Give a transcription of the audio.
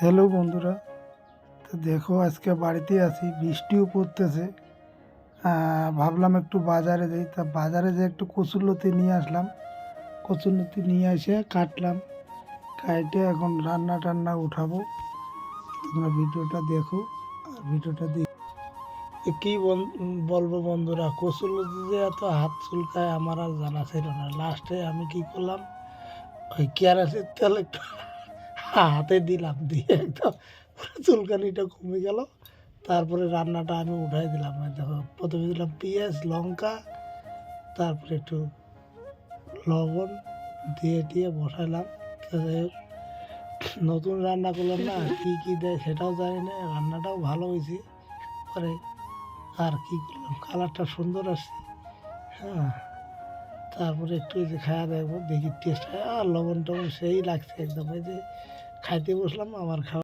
Hello বন্ধুরা, তো দেখো আজকে বাড়িতে আছি, বৃষ্টিও পড়তেছে। ভাবলাম একটু বাজারে যাই, তা বাজারে যে একটু কচুরলতি নিয়ে আসলাম। কচুরলতি নিয়ে এসে কাটলাম, কাটে এখন রান্না টান্না উঠাবো। তোমরা ভিডিওটা দেখো, আর ভিডিওটা কি বলবো বন্ধুরা, কচুরলতি যে এত হাত চুলকায় আমার আর জানা ছিল না। লাস্টে আমি কি করলাম, ওই কেরাসির তেল একটু হাতে দিলাম, দিয়ে একদম পুরো চুলকানিটা কমে গেল। তারপরে রান্নাটা আমি উঠাই দিলাম। ওই দেখো, প্রথমে দিলাম পেঁয়াজ লঙ্কা, তারপরে একটু লবণ দিয়ে টিয়ে বসাইলাম। তো যাই হোক, নতুন রান্না করলাম না, কী কী দেয় সেটাও জানি না, রান্নাটাও ভালো হয়েছে। পরে আর কি করলাম, কালারটা সুন্দর আসছে। হ্যাঁ, তারপরে একটু যে খাওয়া দেখবো, দেখি টেস্ট হয়, আর লবণ টবণ সেই লাগছে একদম। এই যে খাইতে বসলাম, আমার খাওয়া